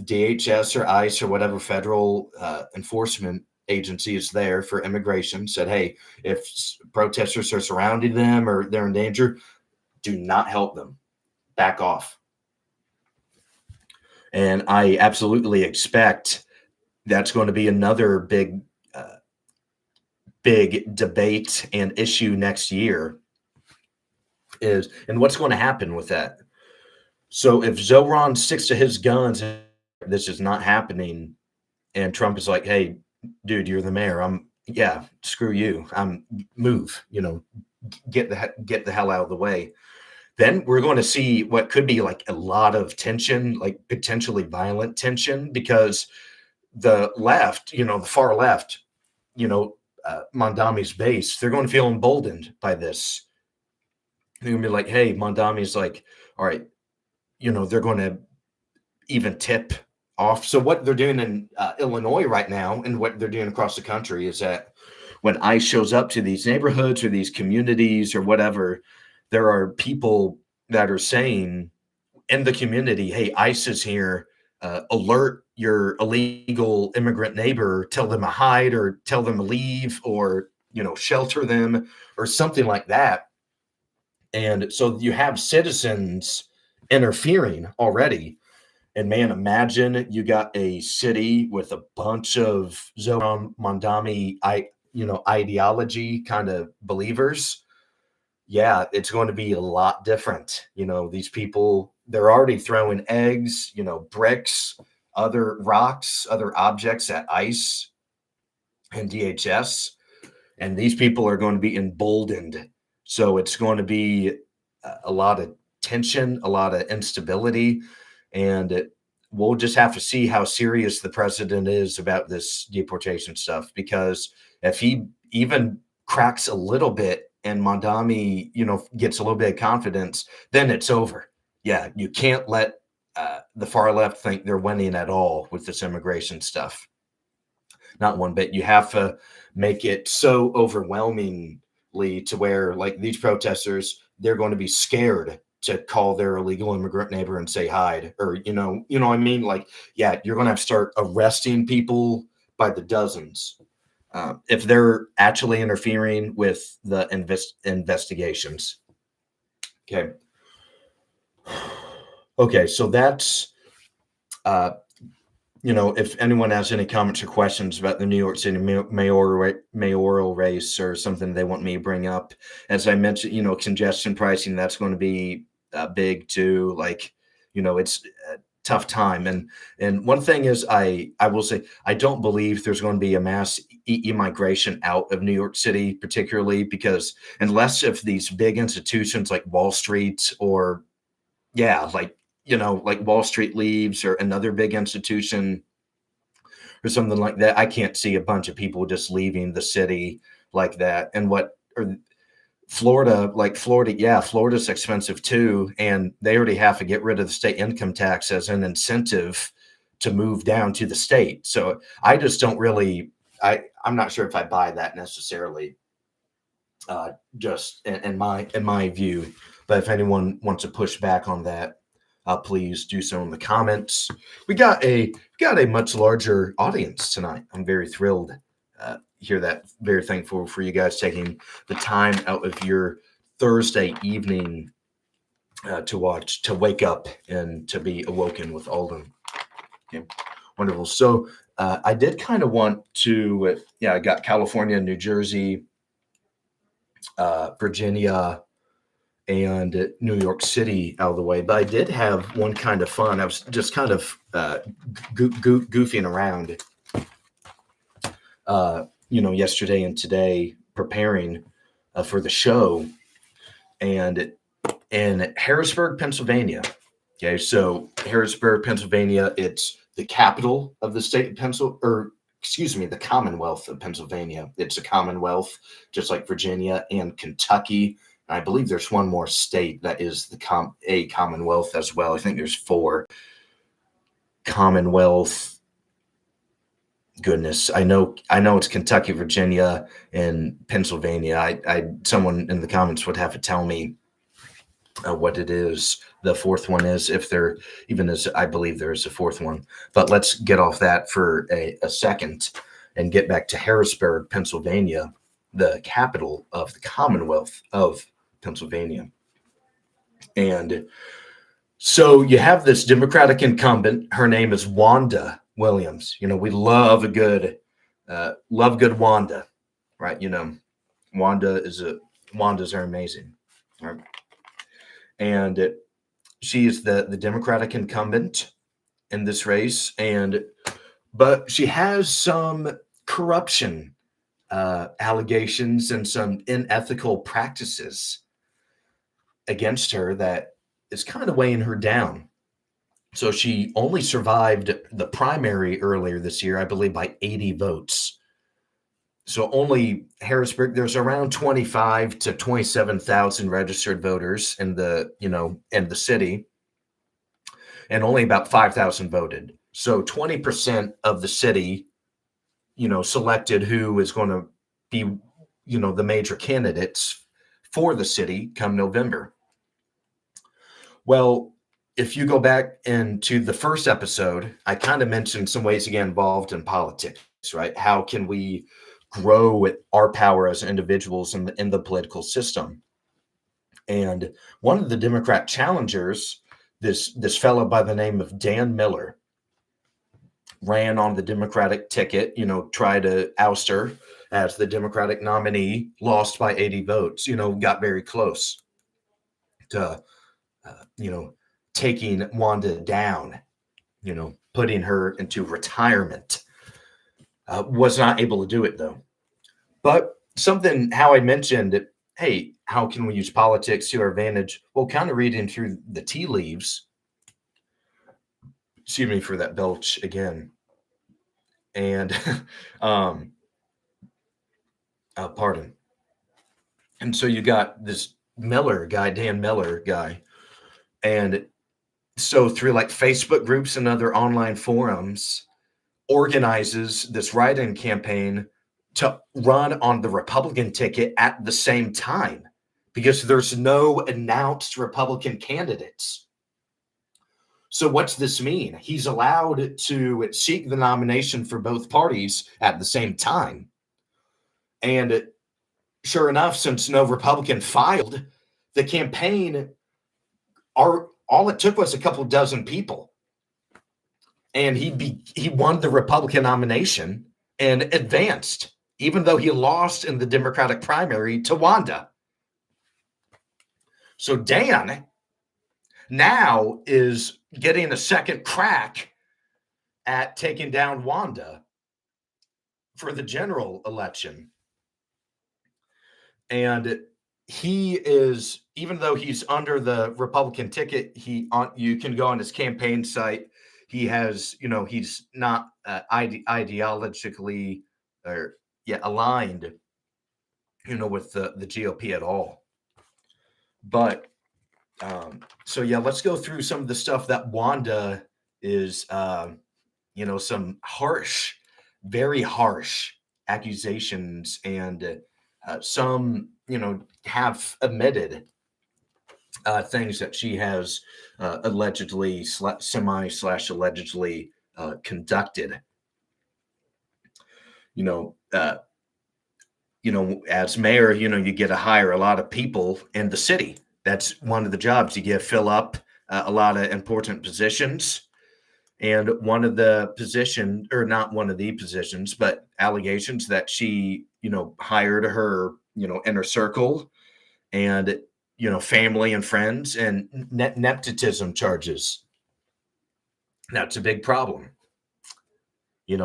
DHS or ICE or whatever federal enforcement agency is there for immigration. Said, hey, if protesters are surrounding them or they're in danger, Do not help them. Back off. And I absolutely expect that's going to be another big debate and issue next year. And what's going to happen with that? So if Zoran sticks to his guns, this is not happening, and Trump is like, "Hey, dude, you're the mayor. Screw you. Move. Get the hell out of the way." Then we're going to see what could be like a lot of tension, like potentially violent tension, because the left, the far left, Mondami's base, they're going to feel emboldened by this. They're going to be like, "Hey, Mondami's like, all right, they're going to even tip off." So what they're doing in Illinois right now, and what they're doing across the country, is that when ICE shows up to these neighborhoods or these communities or whatever, there are people that are saying in the community, "Hey, ICE is here. Alert your illegal immigrant neighbor. Tell them to hide, or tell them to leave, or shelter them, or something like that." And so you have citizens interfering already. And man, imagine you got a city with a bunch of Zoran Mondami, ideology kind of believers. Yeah, it's going to be a lot different. These people, they're already throwing eggs, bricks, other rocks, other objects at ICE and DHS. And these people are going to be emboldened. So it's going to be a lot of tension, a lot of instability. And we'll just have to see how serious the president is about this deportation stuff, because if he even cracks a little bit and Mondami, gets a little bit of confidence, then it's over. Yeah, you can't let the far left think they're winning at all with this immigration stuff. Not one bit. You have to make it so overwhelmingly to where, like, these protesters, they're going to be scared to call their illegal immigrant neighbor and say hide, or what I mean? Like, yeah, you're going to have to start arresting people by the dozens if they're actually interfering with the investigations. Okay, so that's if anyone has any comments or questions about the New York City mayoral race, or something they want me to bring up. As I mentioned, congestion pricing, that's going to be big too. Like, it's a tough time. And one thing is, I will say, I don't believe there's going to be a mass immigration out of New York City, particularly because unless if these big institutions like Wall Street, or like Wall Street leaves, or another big institution or something like that, I can't see a bunch of people just leaving the city like that. And Florida, Florida's expensive too. And they already have to get rid of the state income tax as an incentive to move down to the state. So I just don't really, I'm not sure if I buy that necessarily, just in my view. But if anyone wants to push back on that, please do so in the comments. We got a much larger audience tonight. I'm very thrilled to hear that. Very thankful for you guys taking the time out of your Thursday evening to wake up and to be awoken with Aulden. Okay, wonderful. So I did kind of want to, I got California, New Jersey, Virginia, and New York City out of the way. But I did have one kind of fun. I was just kind of goofing around, yesterday and today, preparing for the show, and in Harrisburg, Pennsylvania. Okay, so Harrisburg, Pennsylvania, it's the capital of the state of the Commonwealth of Pennsylvania. It's a Commonwealth, just like Virginia and Kentucky. I believe there's one more state that is a Commonwealth as well. I think there's 4 Commonwealth. Goodness, I know it's Kentucky, Virginia, and Pennsylvania. Someone in the comments would have to tell me what it is. The 4th one is, if there even is. I believe there is a 4th one. But let's get off that for a second and get back to Harrisburg, Pennsylvania, the capital of the Commonwealth of Pennsylvania. And so you have this Democratic incumbent. Her name is Wanda Williams. We love good Wanda, right? Wandas are amazing, right? And she is the Democratic incumbent in this race, but she has some corruption allegations and some unethical practices against her that is kind of weighing her down. So she only survived the primary earlier this year, I believe, by 80 votes. So only Harrisburg, there's around 25 to 27,000 registered voters in the city, and only about 5,000 voted. So 20% of the city, selected who is going to be, the major candidates for the city come November. Well, if you go back into the first episode, I kind of mentioned some ways to get involved in politics, right? How can we grow our power as individuals in the political system? And one of the Democrat challengers, this fellow by the name of Dan Miller, ran on the Democratic ticket, tried to oust her as the Democratic nominee, lost by 80 votes, got very close to, taking Wanda down, putting her into retirement. Was not able to do it, though. But how I mentioned, hey, how can we use politics to our advantage? Well, kind of reading through the tea leaves, excuse me for that belch again. And, pardon. And so you got this Miller guy, Dan Miller guy. And so through like Facebook groups and other online forums, organizes this write-in campaign to run on the Republican ticket at the same time because there's no announced Republican candidates. So what's this mean? He's allowed to seek the nomination for both parties at the same time. And sure enough, since no Republican filed, the campaign, all it took was a couple dozen people. And he won the Republican nomination and advanced, even though he lost in the Democratic primary to Wanda. So Dan now is getting a second crack at taking down Wanda for the general election. And he is, even though he's under the Republican ticket, you can go on his campaign site. He has, he's not ideologically aligned, with the GOP at all. But so let's go through some of the stuff that Wanda is, some harsh, very harsh accusations, and some, have admitted things that she has allegedly allegedly conducted. As mayor, you get to hire a lot of people in the city. That's one of the jobs you get, fill up a lot of important positions. And one of the positions, or not one of the positions, but allegations that she, hired her, inner circle and, family and friends, and nepotism charges. That's a big problem. It's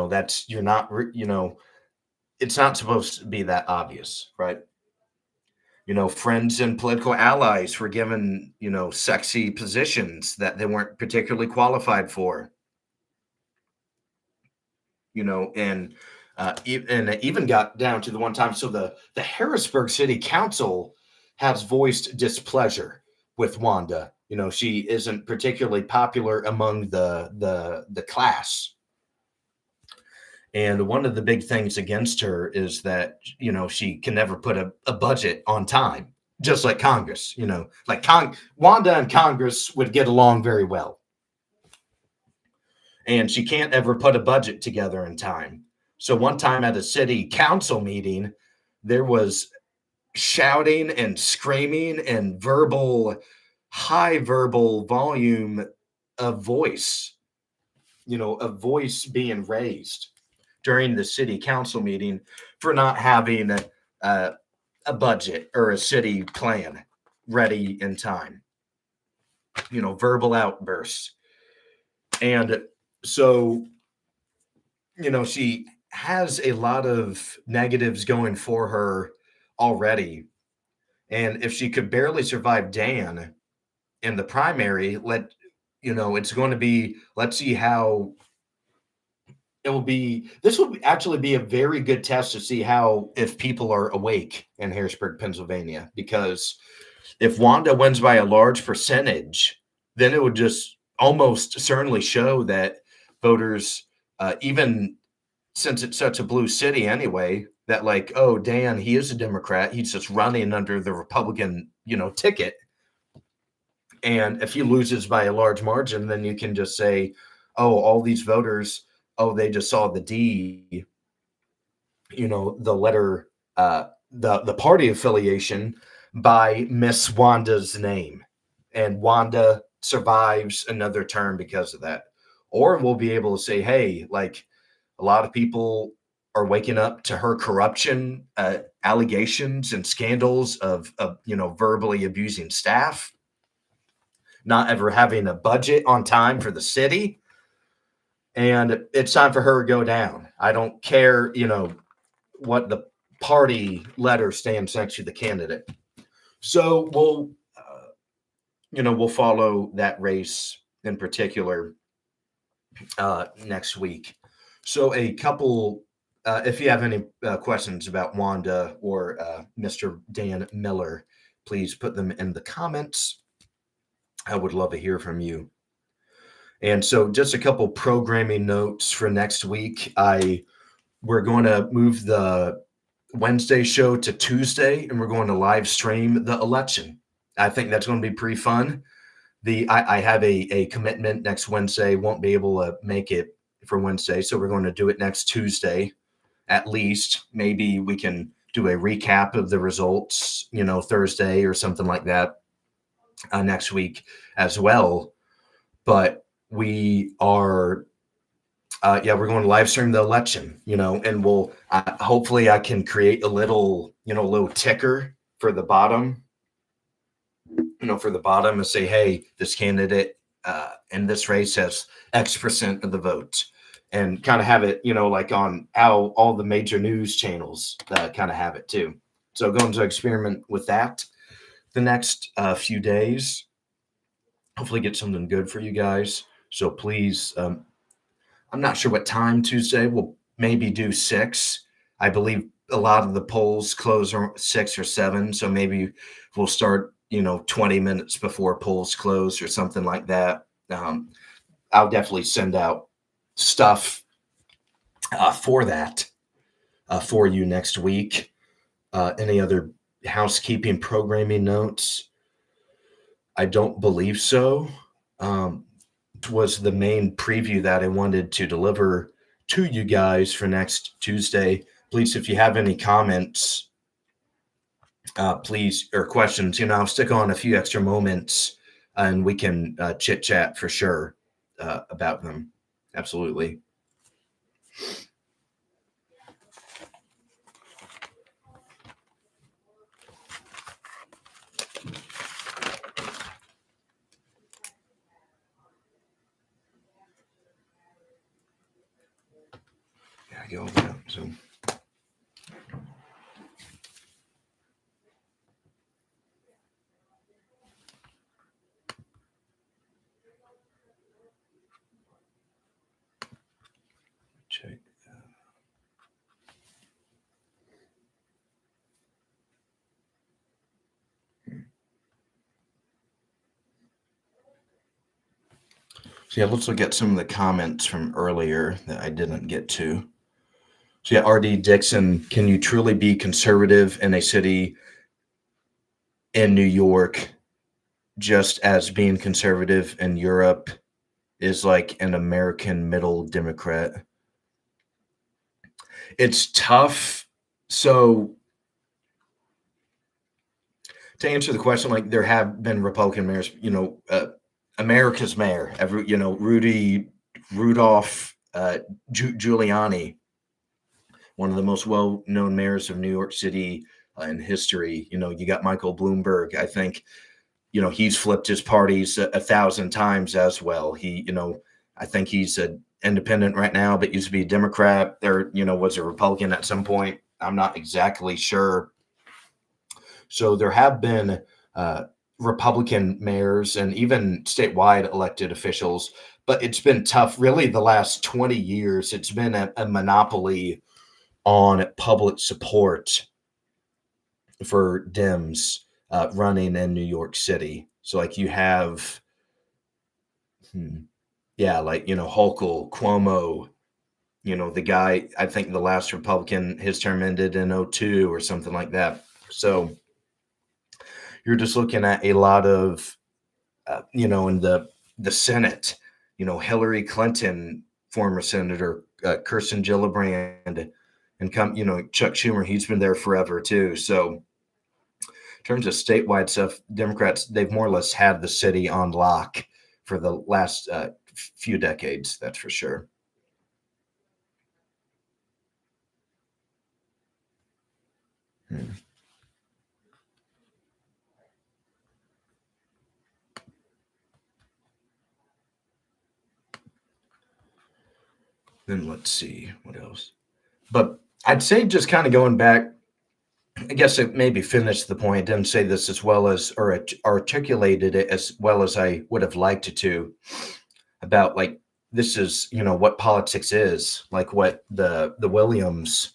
not supposed to be that obvious, right? Friends and political allies were given, sexy positions that they weren't particularly qualified for. And it even got down to the one time. So the Harrisburg City Council has voiced displeasure with Wanda. She isn't particularly popular among the class. And one of the big things against her is that, she can never put a budget on time, just like Congress, Wanda and Congress would get along very well. And she can't ever put a budget together in time. So one time at a city council meeting, there was shouting and screaming and verbal high verbal volume of voice, of voice being raised during the city council meeting for not having a budget or a city plan ready in time, verbal outbursts. And so, she has a lot of negatives going for her already. And if she could barely survive Dan in the primary, it's going to be, let's see how this will actually be a very good test to see how, if people are awake in Harrisburg, Pennsylvania, because if Wanda wins by a large percentage, then it would just almost certainly show that voters, even since it's such a blue city anyway, that like, oh, Dan, he is a Democrat. He's just running under the Republican, ticket. And if he loses by a large margin, then you can just say, oh, all these voters, oh, they just saw the D, the letter, the party affiliation by Miss Wanda's name. And Wanda survives another term because of that. Or we'll be able to say, hey, like a lot of people are waking up to her corruption allegations and scandals of verbally abusing staff, not ever having a budget on time for the city. And it's time for her to go down. I don't care, what the party letter stands next to the candidate. So we'll follow that race in particular next week. So a couple, if you have any questions about Wanda or Mr. Dan Miller, please put them in the comments. I would love to hear from you. And so just a couple programming notes for next week. We're going to move the Wednesday show to Tuesday, and we're going to live stream the election. I think that's going to be pretty fun. I have a commitment next Wednesday, won't be able to make it for Wednesday, so we're going to do it next Tuesday at least. Maybe we can do a recap of the results, Thursday or something like that next week as well. But we are we're going to live stream the election, and we'll hopefully I can create a little ticker for the bottom, and say, hey, this candidate in this race has X percent of the vote, and kind of have it, like on how all the major news channels kind of have it too. So going to experiment with that the next few days, hopefully get something good for you guys. So please, I'm not sure what time Tuesday. We'll maybe do 6. I believe a lot of the polls close around 6 or 7. So maybe we'll start, 20 minutes before polls close or something like that. I'll definitely send out stuff for that for you next week. Any other housekeeping programming notes? I don't believe so. Was the main preview that I wanted to deliver to you guys for next Tuesday. Please, if you have any comments, please, or questions, I'll stick on a few extra moments and we can chit chat for sure about them. Absolutely. Yeah, go over that. So. Check. So yeah, let's look at some of the comments from earlier that I didn't get to. So yeah, RD Dixon, can you truly be conservative in a city in New York just as being conservative in Europe is like an American middle Democrat? It's tough. So to answer the question, like there have been Republican mayors, America's mayor, Rudolph Giuliani, one of the most well-known mayors of New York City in history. You got Michael Bloomberg. I think, he's flipped his parties a thousand times as well. I think he's an independent right now, but used to be a Democrat. There, was a Republican at some point. I'm not exactly sure. So there have been Republican mayors and even statewide elected officials, but it's been tough. Really, the last 20 years, it's been a monopoly on public support for Dems running in New York City. So, like, you have, Hochul, Cuomo, the guy, I think the last Republican, his term ended in 02 or something like that. So, you're just looking at a lot of, in the Senate, Hillary Clinton, former Senator Kirsten Gillibrand, and Chuck Schumer, he's been there forever too. So in terms of statewide stuff, Democrats, they've more or less had the city on lock for the last few decades. That's for sure. Then let's see what else. But I'd say just kind of going back, I guess it maybe finished the point. I didn't say this as well as, or articulated it as well as I would have liked it to, about like, this is, what politics is, like what the Williams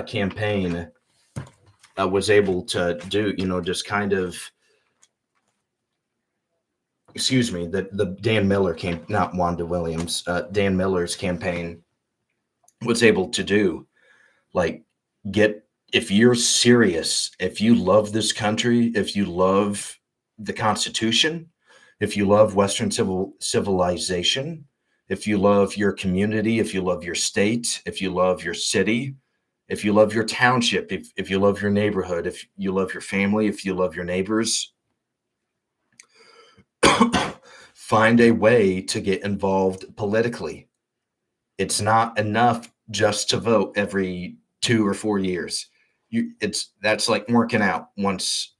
campaign was able to do, just kind of, excuse me, the Dan Miller not Wanda Williams, Dan Miller's campaign was able to do, like, if you're serious, if you love this country, if you love the Constitution, if you love Western civilization, if you love your community, if you love your state, if you love your city, if you love your township, if you love your neighborhood, if you love your family, if you love your neighbors, find a way to get involved politically. It's not enough just to vote every 2 or 4 years. That's like working out once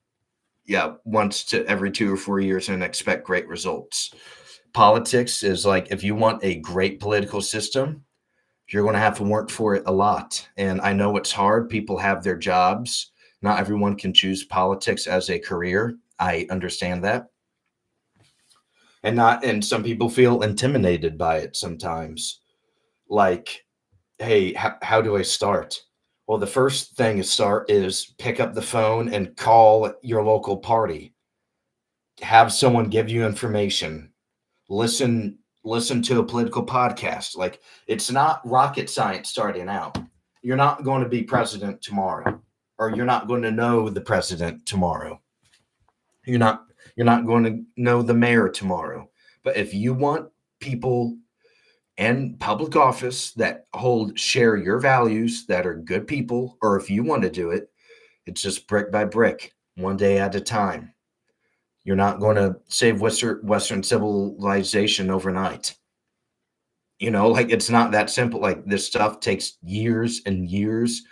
to every 2 or 4 years and expect great results. Politics is like, if you want a great political system, you're going to have to work for it a lot. And I know it's hard. People have their jobs. Not everyone can choose politics as a career. I understand that. And some people feel intimidated by it sometimes. Like, hey, how do I start? Well, the first thing to start is pick up the phone and call your local party. Have someone give you information. Listen to a political podcast. Like, it's not rocket science starting out. You're not going to be president tomorrow, or you're not going to know the president tomorrow. You're not going to know the mayor tomorrow. But if you want people and public office that share your values, that are good people, or if you want to do it, it's just brick by brick, one day at a time. You're not going to save Western civilization overnight. Like, it's not that simple. Like, this stuff takes years and years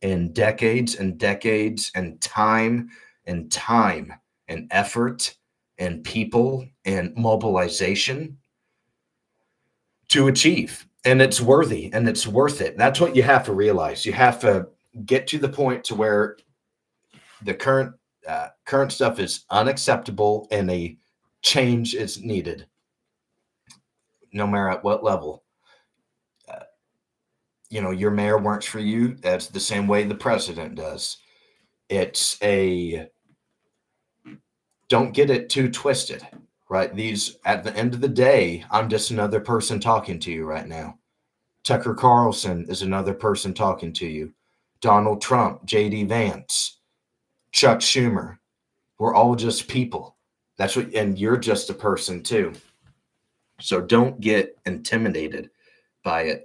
and decades and decades and time and effort and people and mobilization to achieve. And it's worthy and it's worth it. That's what you have to realize. You have to get to the point to where the current stuff is unacceptable and a change is needed, no matter at what level. Your mayor works for you. That's the same way the president does. Don't get it too twisted, right? At the end of the day, I'm just another person talking to you right now. Tucker Carlson is another person talking to you. Donald Trump, J.D. Vance, Chuck Schumer. We're all just people. And you're just a person too. So don't get intimidated by it.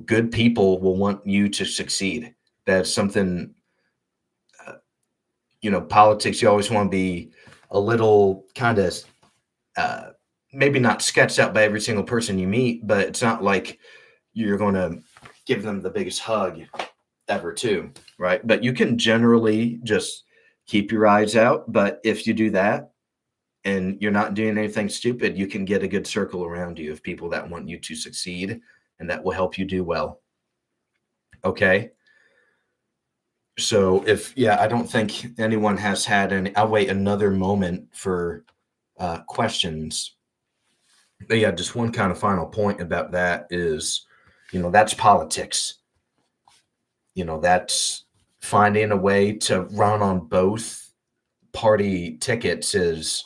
Good people will want you to succeed. That's something politics, you always want to be a little kind of uh, maybe not sketched out by every single person you meet, but it's not like you're going to give them the biggest hug ever, too, right? But you can generally just keep your eyes out. But if you do that and you're not doing anything stupid, you can get a good circle around you of people that want you to succeed and that will help you do well. Okay. So I don't think anyone has had any. I'll wait another moment for questions. But yeah, just one kind of final point about that is, that's politics. That's finding a way to run on both party tickets is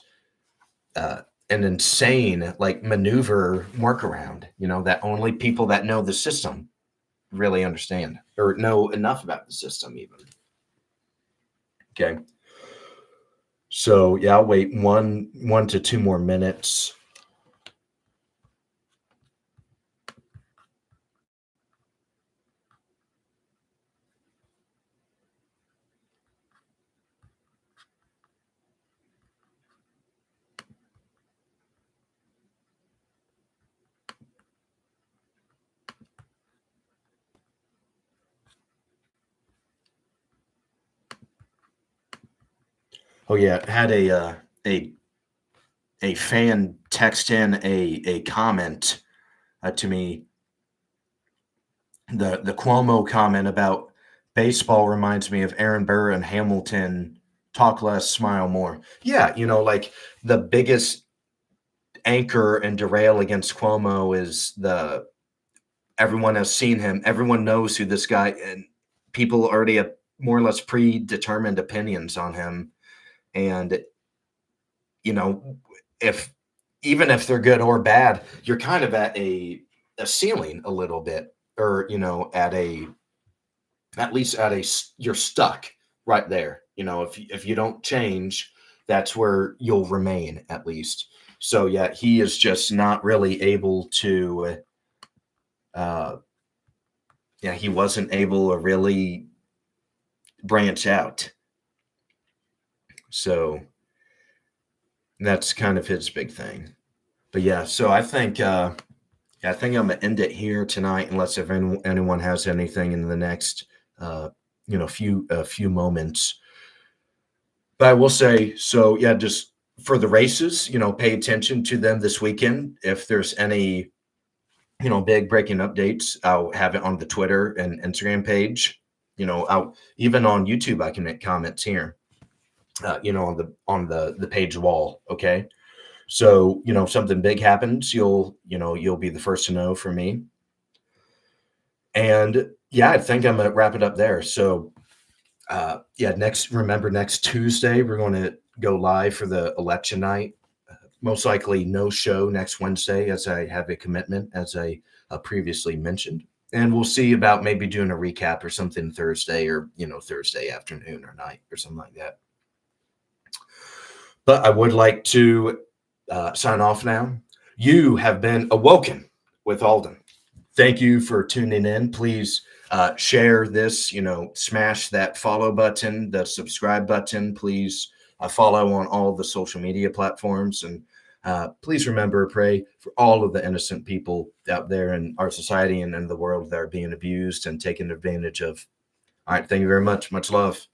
an insane maneuver workaround, that only people that know the system really understand or know enough about the system even. Okay. So yeah, I'll wait one to 2 more minutes. Oh yeah, had a fan text in a comment to me. The Cuomo comment about baseball reminds me of Aaron Burr and Hamilton. Talk less, smile more. Yeah, like the biggest anchor and derail against Cuomo is everyone has seen him. Everyone knows who this guy, and people already have more or less predetermined opinions on him. And if even if they're good or bad, you're kind of at a ceiling a little bit, or at least you're stuck right there. If you don't change, that's where you'll remain at least. So yeah, he is just not really able to. He wasn't able to really branch out. So that's kind of his big thing. But yeah, so I think I'm gonna end it here tonight, unless if anyone has anything in the next few moments. But I will say, so yeah, just for the races, pay attention to them this weekend. If there's any big breaking updates, I'll have it on the Twitter and Instagram page. I'll even on YouTube I can make comments here. On the page wall. Okay. So, if something big happens, you'll be the first to know from me. And yeah, I think I'm gonna wrap it up there. So next Tuesday, we're going to go live for the election night. Most likely no show next Wednesday, as I have a commitment, as I previously mentioned. And we'll see about maybe doing a recap or something Thursday, or Thursday afternoon or night or something like that. But I would like to sign off now. You have been awoken with Aulden. Thank you for tuning in. Please share this, smash that follow button, the subscribe button. Please follow on all the social media platforms. And please remember, pray for all of the innocent people out there in our society and in the world that are being abused and taken advantage of. All right. Thank you very much. Much love.